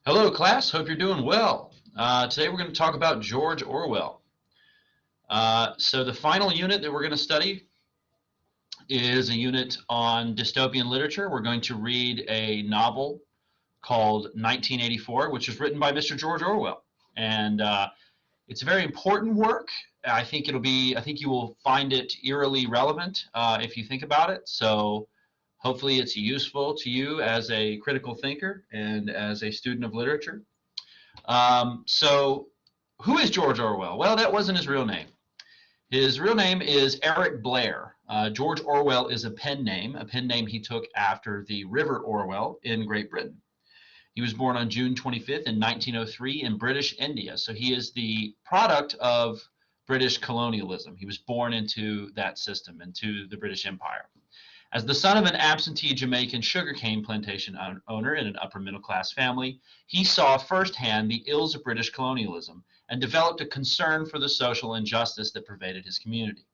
Hello, class. Hope you're doing well. Today we're going to talk about George Orwell. So the final unit that we're going to study is a unit on dystopian literature. We're going to read a novel called 1984, which was written by Mr. George Orwell, and it's a very important work. I think you will find it eerily relevant if you think about it. So hopefully it's useful to you as a critical thinker and as a student of literature. So who is George Orwell? Well, that wasn't his real name. His real name is Eric Blair. George Orwell is a pen name he took after the River Orwell in Great Britain. He was born on June 25th in 1903 in British India. So he is the product of British colonialism. He was born into that system, into the British Empire. As the son of an absentee Jamaican sugarcane plantation owner in an upper middle class family, he saw firsthand the ills of British colonialism and developed a concern for the social injustice that pervaded his community.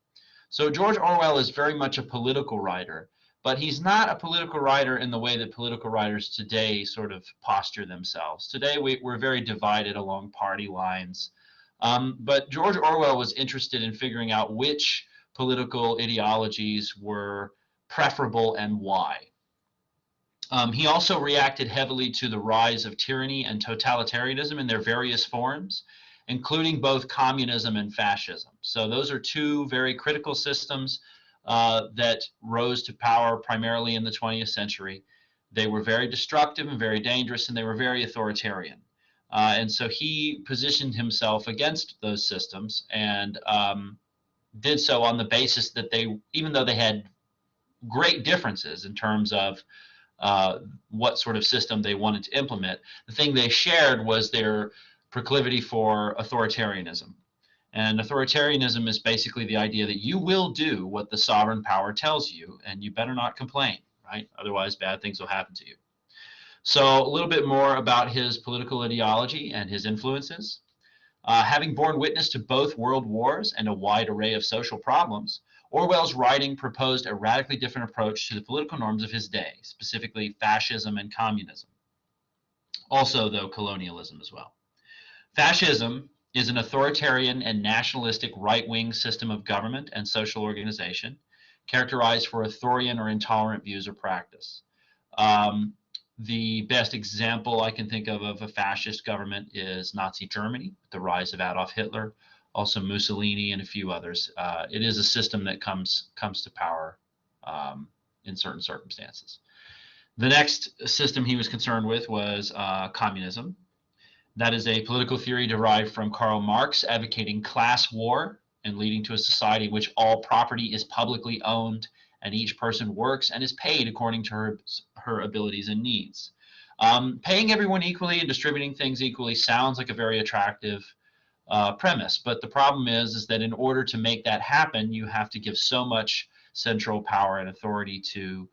So George Orwell is very much a political writer, but he's not a political writer in the way that political writers today sort of posture themselves. Today we're very divided along party lines, but George Orwell was interested in figuring out which political ideologies were preferable and why. He also reacted heavily to the rise of tyranny and totalitarianism in their various forms, including both communism and fascism. So those are two very critical systems that rose to power primarily in the 20th century. They were very destructive and very dangerous, and they were very authoritarian. And so he positioned himself against those systems and did so on the basis that even though they had great differences in terms of what sort of system they wanted to implement, the thing they shared was their proclivity for authoritarianism. And authoritarianism is basically the idea that you will do what the sovereign power tells you, and you better not complain, right? Otherwise, bad things will happen to you. So a little bit more about his political ideology and his influences. Having borne witness to both world wars and a wide array of social problems, Orwell's writing proposed a radically different approach to the political norms of his day, specifically fascism and communism. Also, though, colonialism as well. Fascism is an authoritarian and nationalistic right-wing system of government and social organization characterized for authoritarian or intolerant views or practice. The best example I can think of a fascist government is Nazi Germany, the rise of Adolf Hitler, also Mussolini and a few others. It is a system that comes to power in certain circumstances. The next system he was concerned with was communism. That is a political theory derived from Karl Marx, advocating class war and leading to a society in which all property is publicly owned and each person works and is paid according to her abilities and needs. Paying everyone equally and distributing things equally sounds like a very attractive premise, but the problem is that in order to make that happen, you have to give so much central power and authority to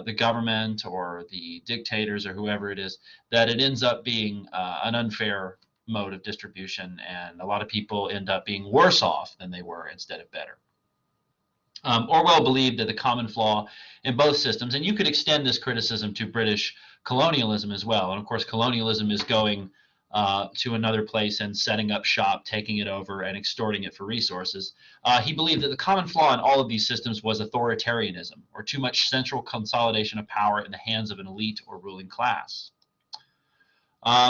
the government or the dictators or whoever it is, that it ends up being an unfair mode of distribution, and a lot of people end up being worse off than they were instead of better. Orwell believed that the common flaw in both systems, and you could extend this criticism to British colonialism as well, and of course colonialism is going to another place and setting up shop, taking it over and extorting it for resources. He believed that the common flaw in all of these systems was authoritarianism, or too much central consolidation of power in the hands of an elite or ruling class.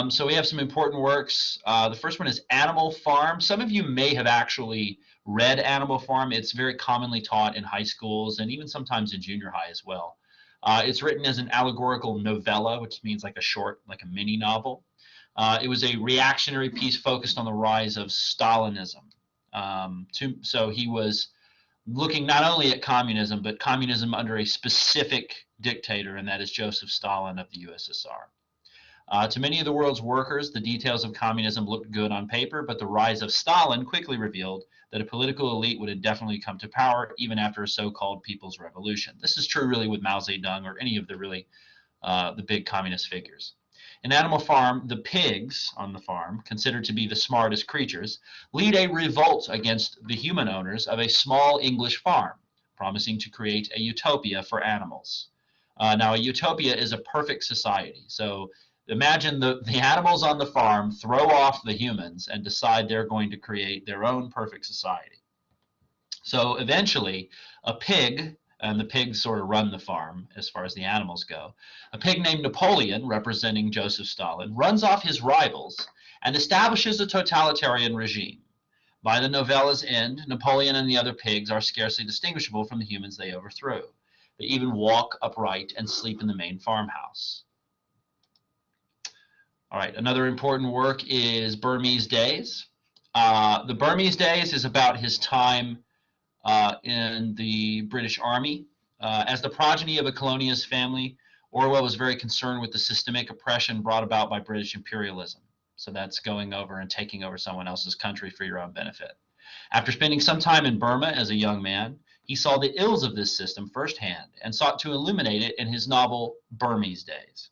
So we have some important works. The first one is Animal Farm. Some of you may have actually read Animal Farm. It's very commonly taught in high schools and even sometimes in junior high as well. It's written as an allegorical novella, which means like a short, like a mini novel. It was a reactionary piece focused on the rise of Stalinism. So he was looking not only at communism, but communism under a specific dictator, and that is Joseph Stalin of the USSR. To many of the world's workers, the details of communism looked good on paper, but the rise of Stalin quickly revealed that a political elite would indefinitely come to power even after a so-called people's revolution. This is true really with Mao Zedong or any of the big communist figures. In Animal Farm, the pigs on the farm, considered to be the smartest creatures, lead a revolt against the human owners of a small English farm, promising to create a utopia for animals. Now, a utopia is a perfect society. So Imagine the animals on the farm throw off the humans and decide they're going to create their own perfect society. So eventually, a pig, and the pigs sort of run the farm as far as the animals go, a pig named Napoleon, representing Joseph Stalin, runs off his rivals and establishes a totalitarian regime. By the novella's end, Napoleon and the other pigs are scarcely distinguishable from the humans they overthrew. They even walk upright and sleep in the main farmhouse. All right, another important work is Burmese Days. The Burmese Days is about his time in the British Army. As the progeny of a colonialist family, Orwell was very concerned with the systemic oppression brought about by British imperialism. So that's going over and taking over someone else's country for your own benefit. After spending some time in Burma as a young man, he saw the ills of this system firsthand and sought to illuminate it in his novel Burmese Days.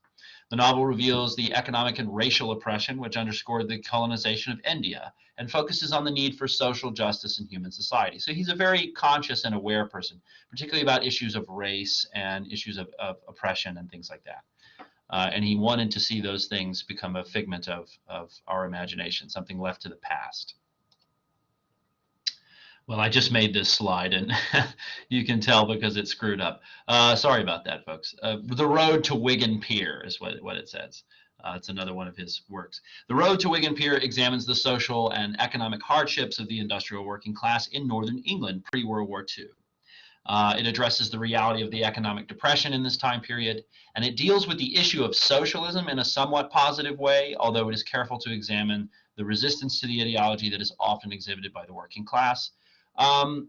The novel reveals the economic and racial oppression which underscored the colonization of India and focuses on the need for social justice in human society. So he's a very conscious and aware person, particularly about issues of race and issues of oppression and things like that. And he wanted to see those things become a figment of our imagination, something left to the past. Well, I just made this slide, and you can tell because it's screwed up. Sorry about that, folks. The Road to Wigan Pier is what it says. It's another one of his works. The Road to Wigan Pier examines the social and economic hardships of the industrial working class in northern England pre-World War II. It addresses the reality of the economic depression in this time period, and it deals with the issue of socialism in a somewhat positive way, although it is careful to examine the resistance to the ideology that is often exhibited by the working class.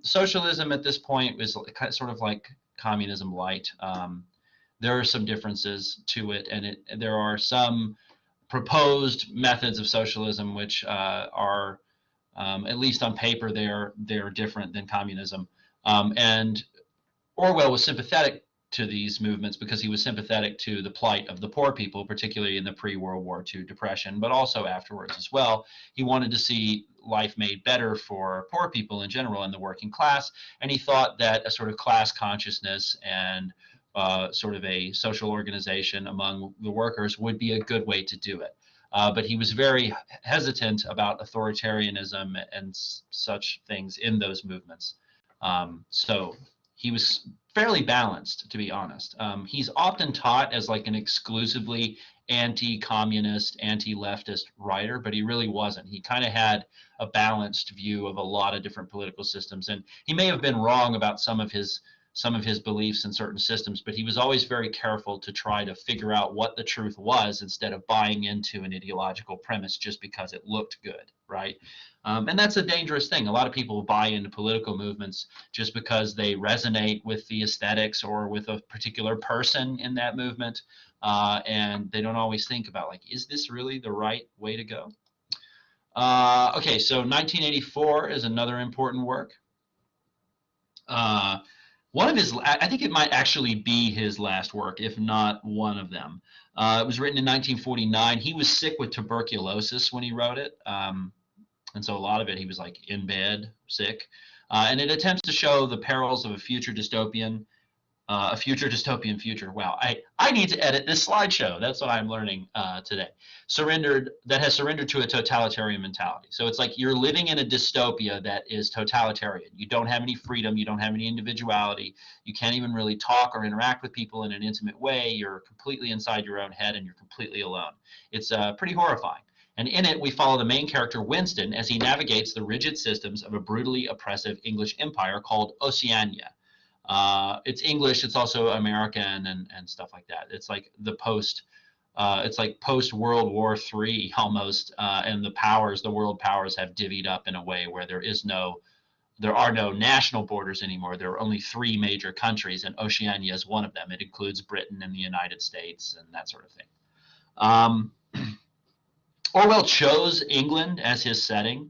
Socialism at this point is sort of like communism light. There are some differences to it, and there are some proposed methods of socialism which are, at least on paper, they're different than communism. And Orwell was sympathetic to these movements because he was sympathetic to the plight of the poor people, particularly in the pre-World War II depression, but also afterwards as well. He wanted to see life made better for poor people in general and the working class, and he thought that a sort of class consciousness and sort of a social organization among the workers would be a good way to do it. But he was very hesitant about authoritarianism and such things in those movements. So he was fairly balanced, to be honest. He's often taught as like an exclusively anti-communist, anti-leftist writer, but he really wasn't. He kind of had a balanced view of a lot of different political systems, and he may have been wrong about some of his beliefs in certain systems, but he was always very careful to try to figure out what the truth was instead of buying into an ideological premise just because it looked good, right? And that's a dangerous thing. A lot of people buy into political movements just because they resonate with the aesthetics or with a particular person in that movement, and they don't always think about, like, is this really the right way to go? Okay, so 1984 is another important work. One of his, I think it might actually be his last work, if not one of them. It was written in 1949. He was sick with tuberculosis when he wrote it. And so a lot of it, he was like in bed, sick. And it attempts to show the perils of a future dystopian future. Wow, I need to edit this slideshow. That's what I'm learning today. That has surrendered to a totalitarian mentality. So it's like you're living in a dystopia that is totalitarian. You don't have any freedom. You don't have any individuality. You can't even really talk or interact with people in an intimate way. You're completely inside your own head and you're completely alone. It's pretty horrifying. And in it, we follow the main character, Winston, as he navigates the rigid systems of a brutally oppressive English empire called Oceania. It's English, it's also American and stuff like that. It's like it's like post World War III almost, and the world powers have divvied up in a way where there are no national borders anymore. There are only 3 major countries, and Oceania is one of them. It includes Britain and the United States and that sort of thing. Orwell chose England as his setting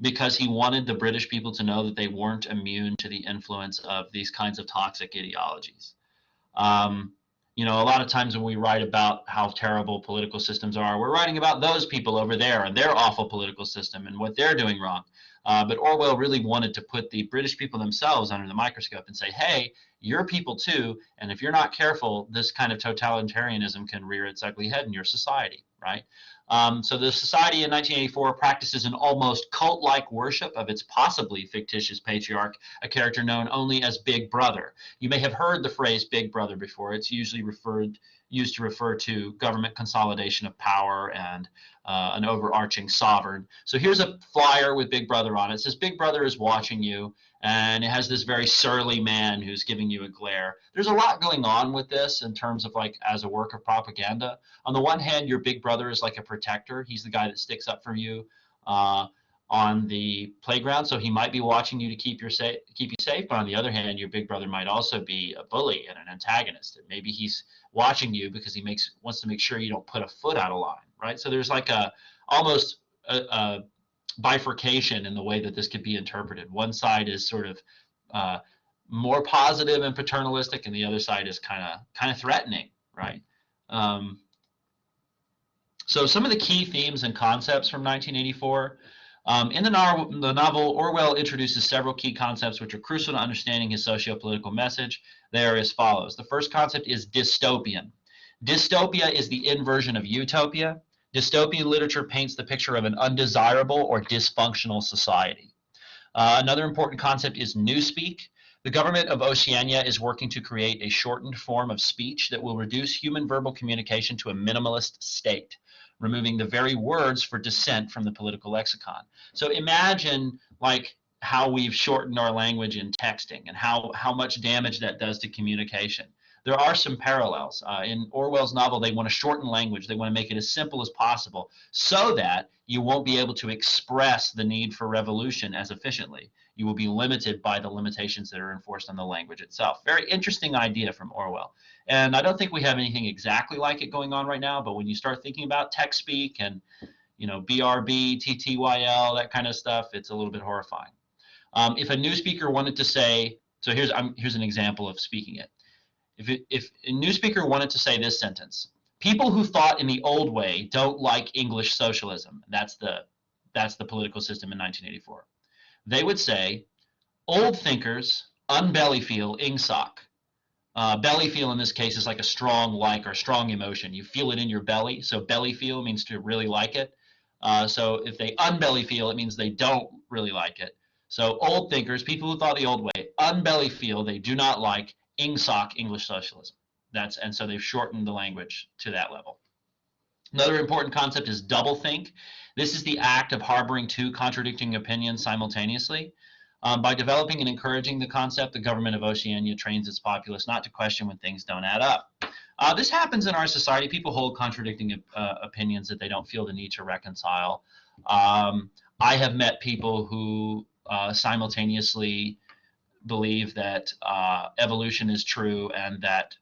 because he wanted the British people to know that they weren't immune to the influence of these kinds of toxic ideologies. You know, a lot of times when we write about how terrible political systems are, we're writing about those people over there and their awful political system and what they're doing wrong. But Orwell really wanted to put the British people themselves under the microscope and say, hey, you're people too. And if you're not careful, this kind of totalitarianism can rear its ugly head in your society, right? So the society in 1984 practices an almost cult-like worship of its possibly fictitious patriarch, a character known only as Big Brother. You may have heard the phrase Big Brother before. It's usually used to refer to government consolidation of power and an overarching sovereign. So here's a flyer with Big Brother on it. It says Big Brother is watching you, and it has this very surly man who's giving you a glare. There's a lot going on with this in terms of like as a work of propaganda. On the one hand, your Big Brother is like a protector. He's the guy that sticks up for you on the playground, so he might be watching you to keep you safe. But on the other hand, your Big Brother might also be a bully and an antagonist. And maybe he's watching you because he wants to make sure you don't put a foot out of line, right? So there's like almost a bifurcation in the way that this could be interpreted. One side is sort of more positive and paternalistic, and the other side is kind of threatening, right? So some of the key themes and concepts from 1984. In the novel, Orwell introduces several key concepts which are crucial to understanding his socio-political message. They are as follows. The first concept is dystopian. Dystopia is the inversion of utopia. Dystopian literature paints the picture of an undesirable or dysfunctional society. Another important concept is newspeak. The government of Oceania is working to create a shortened form of speech that will reduce human verbal communication to a minimalist state, removing the very words for dissent from the political lexicon. So imagine like how we've shortened our language in texting and how much damage that does to communication. There are some parallels. In Orwell's novel, they want to shorten language. They want to make it as simple as possible so that you won't be able to express the need for revolution as efficiently. You will be limited by the limitations that are enforced on the language itself. Very interesting idea from Orwell. And I don't think we have anything exactly like it going on right now, but when you start thinking about text speak and BRB, TTYL, that kind of stuff, it's a little bit horrifying. If a new speaker wanted to say, so here's an example of speaking it. If a new speaker wanted to say this sentence, people who thought in the old way don't like English socialism. That's the political system in 1984. They would say, old thinkers unbellyfeel ingsoc. Bellyfeel in this case is like a strong like or strong emotion. You feel it in your belly. So bellyfeel means to really like it. So if they unbellyfeel, it means they don't really like it. So old thinkers, people who thought the old way, unbellyfeel, they do not like ingsoc, English socialism. And so they've shortened the language to that level. Another important concept is doublethink. This is the act of harboring two contradicting opinions simultaneously. By developing and encouraging the concept, the government of Oceania trains its populace not to question when things don't add up. This happens in our society. People hold contradicting opinions that they don't feel the need to reconcile. I have met people who simultaneously believe that evolution is true and that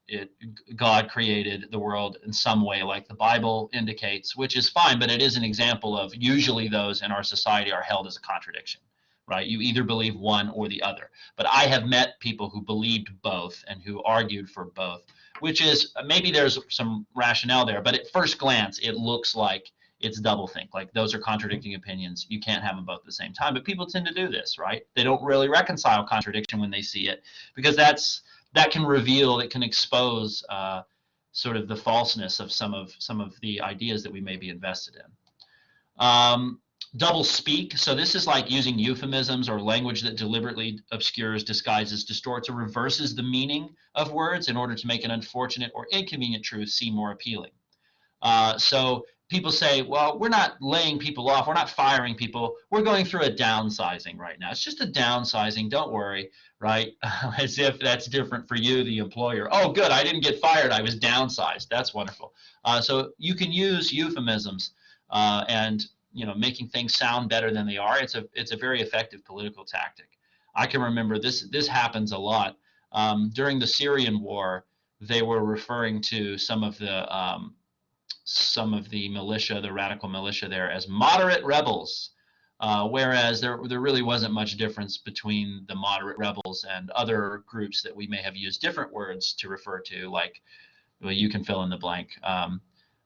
God created the world in some way like the Bible indicates, which is fine, but it is an example of usually those in our society are held as a contradiction, right? You either believe one or the other. But I have met people who believed both and who argued for both, which is maybe there's some rationale there, but at first glance, it looks like it's doublethink. Like those are contradicting opinions. You can't have them both at the same time. But people tend to do this, right? They don't really reconcile contradiction when they see it because that can reveal, it can expose sort of the falseness of some of the ideas that we may be invested in. Double speak. So this is like using euphemisms or language that deliberately obscures, disguises, distorts, or reverses the meaning of words in order to make an unfortunate or inconvenient truth seem more appealing. So people say, well, we're not laying people off. We're not firing people. We're going through a downsizing right now. It's just a downsizing. Don't worry, right? As if that's different for you, the employer. Oh, good. I didn't get fired. I was downsized. That's wonderful. So you can use euphemisms and making things sound better than they are. It's a very effective political tactic. I can remember this happens a lot. During the Syrian war, they were referring to some of the militia, the radical militia there, as moderate rebels, whereas there really wasn't much difference between the moderate rebels and other groups that we may have used different words to refer to, like, well, you can fill in the blank.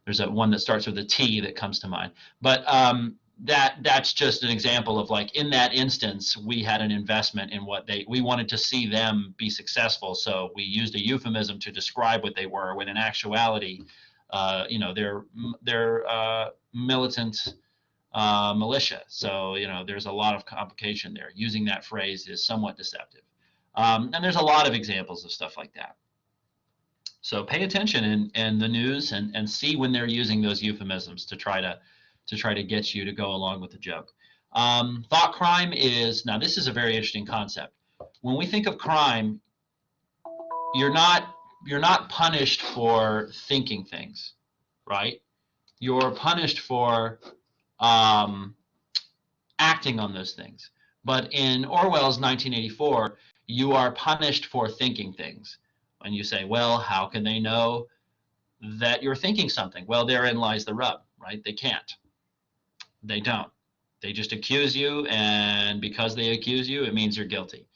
There's one that starts with a T that comes to mind. But that's just an example of, like, in that instance, we had an investment in we wanted to see them be successful, so we used a euphemism to describe what they were, when in actuality, they're militant militia. So, there's a lot of complication there. Using that phrase is somewhat deceptive. And there's a lot of examples of stuff like that. So pay attention in the news and see when they're using those euphemisms to try to get you to go along with the joke. Thought crime is, now this is a very interesting concept. When we think of crime, you're not punished for thinking things, right? You're punished for acting on those things. But in Orwell's 1984, you are punished for thinking things. And you say, well, how can they know that you're thinking something? Well, therein lies the rub, right? They can't. They don't. They just accuse you, and because they accuse you, it means you're guilty.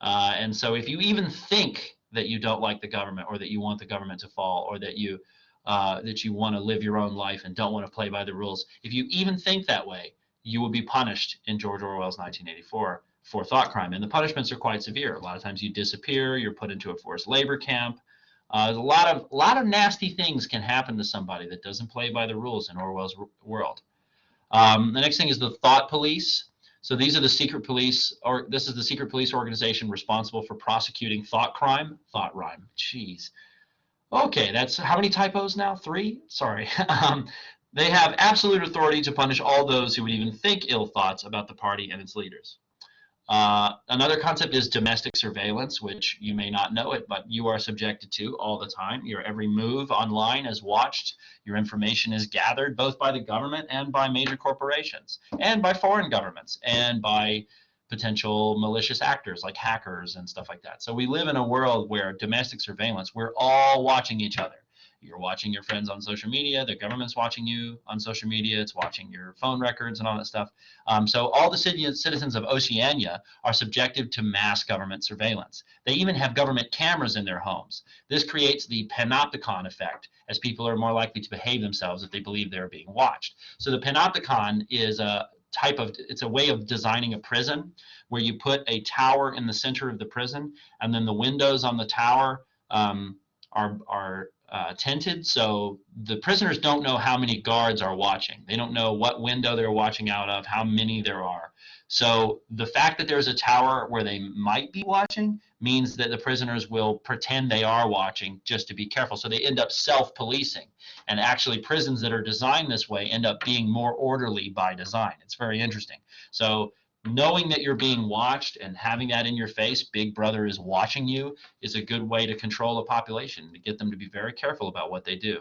And so if you even think that you don't like the government, or that you want the government to fall, or that you want to live your own life and don't want to play by the rules, if you even think that way, you will be punished in George Orwell's 1984 for thought crime. And the punishments are quite severe. A lot of times you disappear, you're put into a forced labor camp. A lot of nasty things can happen to somebody that doesn't play by the rules in Orwell's world. The next thing is the thought police. So these are the secret police, or this is the secret police organization responsible for prosecuting thought crime. Thought rhyme. Jeez. Okay, that's how many typos now? 3? Sorry. They have absolute authority to punish all those who would even think ill thoughts about the party and its leaders. Another concept is domestic surveillance, which you may not know it, but you are subjected to all the time. Your every move online is watched. Your information is gathered both by the government and by major corporations, and by foreign governments, and by potential malicious actors like hackers and stuff like that. So we live in a world where domestic surveillance, we're all watching each other. You're watching your friends on social media. The government's watching you on social media. It's watching your phone records and all that stuff. So all the citizens of Oceania are subjected to mass government surveillance. They even have government cameras in their homes. This creates the Panopticon effect, as people are more likely to behave themselves if they believe they're being watched. So the Panopticon is it's a way of designing a prison where you put a tower in the center of the prison, and then the windows on the tower are tinted, so the prisoners don't know how many guards are watching. They don't know what window they're watching out of, how many there are. So the fact that there's a tower where they might be watching means that the prisoners will pretend they are watching just to be careful. So they end up self-policing. And actually prisons that are designed this way end up being more orderly by design. It's very interesting. So knowing that you're being watched and having that in your face, Big Brother is watching you, is a good way to control a population, to get them to be very careful about what they do.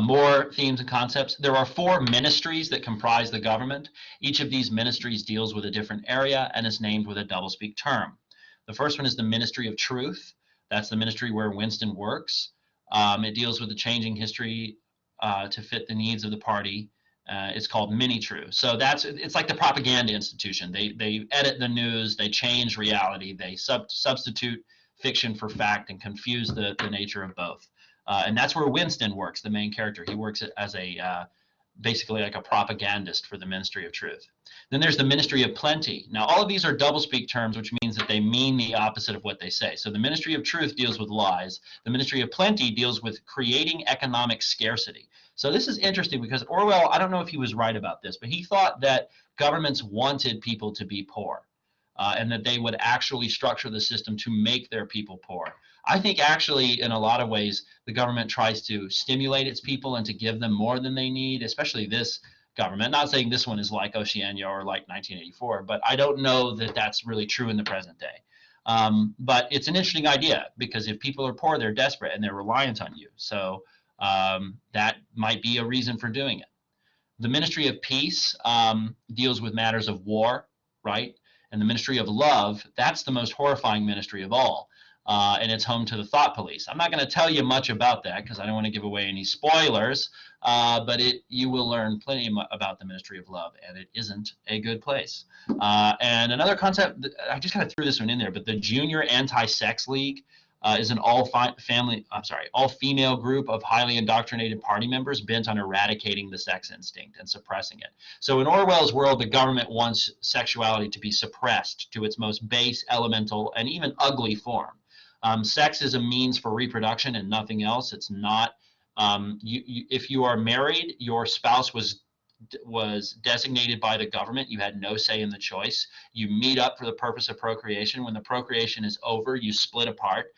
More themes and concepts. There are 4 ministries that comprise the government. Each of these ministries deals with a different area and is named with a doublespeak term. The first one is the Ministry of Truth. That's the ministry where Winston works. It deals with the changing history to fit the needs of the party. It's called Mini-True. So it's like the propaganda institution. They edit the news, they change reality, they substitute fiction for fact and confuse the nature of both. And that's where Winston works, the main character. He works as basically like a propagandist for the Ministry of Truth. Then there's the Ministry of Plenty. Now, all of these are doublespeak terms, which means that they mean the opposite of what they say. So the Ministry of Truth deals with lies. The Ministry of Plenty deals with creating economic scarcity. So this is interesting because Orwell, I don't know if he was right about this, but he thought that governments wanted people to be poor and that they would actually structure the system to make their people poor. I think actually in a lot of ways the government tries to stimulate its people and to give them more than they need, especially this government. Not saying this one is like Oceania or like 1984, but I don't know that that's really true in the present day. But it's an interesting idea because if people are poor, they're desperate and they're reliant on you. So that might be a reason for doing it. The Ministry of Peace deals with matters of war, right? And the Ministry of Love, that's the most horrifying ministry of all. And it's home to the thought police. I'm not going to tell you much about that because I don't want to give away any spoilers, but you will learn plenty about the Ministry of Love, and it isn't a good place. And another concept, I just kind of threw this one in there, but the Junior Anti-Sex League, is an all-female group of highly indoctrinated party members bent on eradicating the sex instinct and suppressing it. So in Orwell's world, the government wants sexuality to be suppressed to its most base, elemental, and even ugly form. Sex is a means for reproduction and nothing else. It's not. If you are married, your spouse was designated by the government. You had no say in the choice. You meet up for the purpose of procreation. When the procreation is over, you split apart.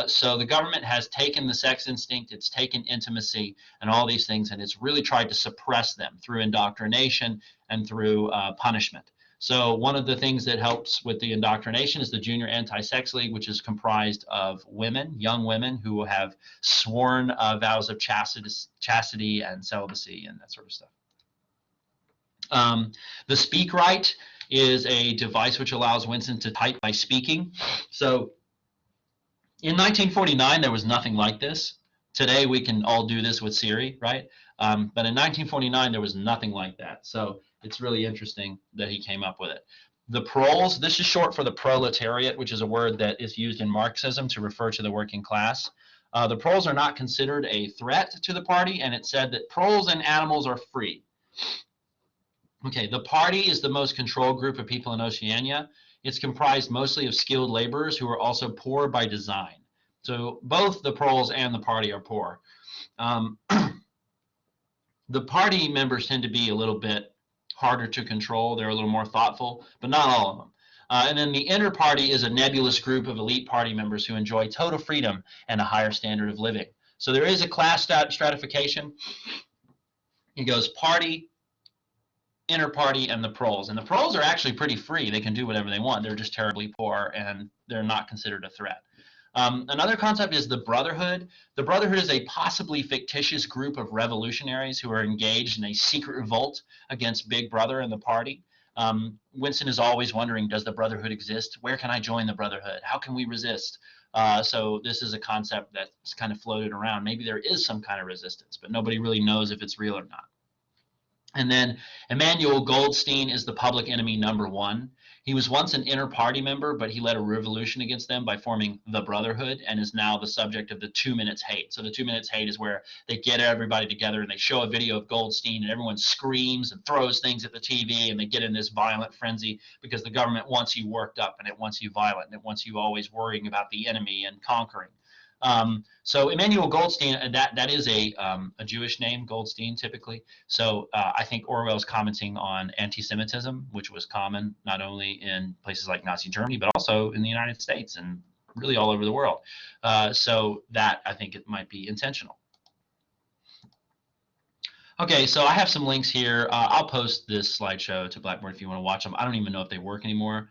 So the government has taken the sex instinct, it's taken intimacy and all these things, and it's really tried to suppress them through indoctrination and through punishment. So one of the things that helps with the indoctrination is the Junior Anti-Sex League, which is comprised of women, young women who have sworn vows of chastity and celibacy and that sort of stuff. The Speak Right is a device which allows Winston to type by speaking. So in 1949, there was nothing like this. Today, we can all do this with Siri, right? But in 1949, there was nothing like that. So it's really interesting that he came up with it. The proles, this is short for the proletariat, which is a word that is used in Marxism to refer to the working class. The proles are not considered a threat to the party, and it said that proles and animals are free. Okay, the party is the most controlled group of people in Oceania. It's comprised mostly of skilled laborers who are also poor by design. So both the proles and the party are poor. The party members tend to be a little bit harder to control. They're a little more thoughtful, but not all of them. And then the inner party is a nebulous group of elite party members who enjoy total freedom and a higher standard of living. So there is a class stratification. It goes party, inner party, and the proles. And the proles are actually pretty free. They can do whatever they want. They're just terribly poor, and they're not considered a threat. Another concept is the Brotherhood. The Brotherhood is a possibly fictitious group of revolutionaries who are engaged in a secret revolt against Big Brother and the party. Winston is always wondering, does the Brotherhood exist? Where can I join the Brotherhood? How can we resist? So this is a concept that's kind of floated around. Maybe there is some kind of resistance, but nobody really knows if it's real or not. And then Emmanuel Goldstein is the public enemy #1. He was once an inner party member, but he led a revolution against them by forming the Brotherhood and is now the subject of the 2 Minutes Hate. So the 2 Minutes Hate is where they get everybody together and they show a video of Goldstein and everyone screams and throws things at the TV and they get in this violent frenzy because the government wants you worked up and it wants you violent and it wants you always worrying about the enemy and conquering. So Emmanuel Goldstein, that is a Jewish name, Goldstein, typically. So I think Orwell's commenting on anti-Semitism, which was common not only in places like Nazi Germany, but also in the United States and really all over the world. So that, I think, it might be intentional. Okay, so I have some links here. I'll post this slideshow to Blackboard if you want to watch them. I don't even know if they work anymore.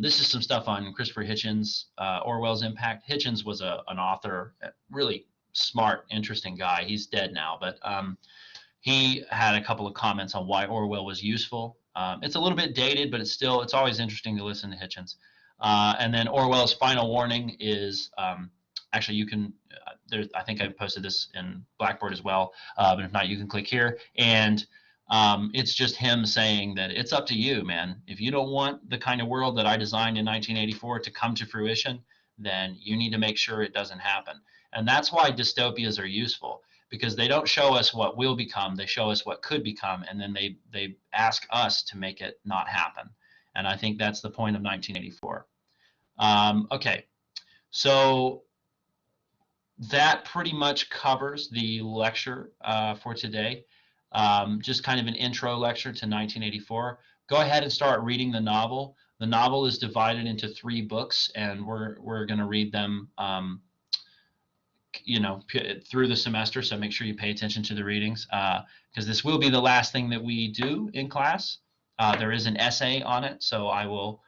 This is some stuff on Christopher Hitchens, Orwell's impact. Hitchens was an author, really smart, interesting guy. He's dead now, but he had a couple of comments on why Orwell was useful. It's a little bit dated, but it's always interesting to listen to Hitchens. And then Orwell's final warning is actually you can. I think I posted this in Blackboard as well, but if not, you can click here and. It's just him saying that it's up to you, man. If you don't want the kind of world that I designed in 1984 to come to fruition, then you need to make sure it doesn't happen. And that's why dystopias are useful, because they don't show us what will become, they show us what could become, and then they ask us to make it not happen. And I think that's the point of 1984. Okay, so that pretty much covers the lecture for today. Just kind of an intro lecture to 1984. Go ahead and start reading the novel. The novel is divided into 3 books, and we're going to read them, through the semester. So make sure you pay attention to the readings, because this will be the last thing that we do in class. There is an essay on it, so I will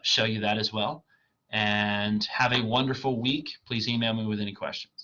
show you that as well. And have a wonderful week. Please email me with any questions.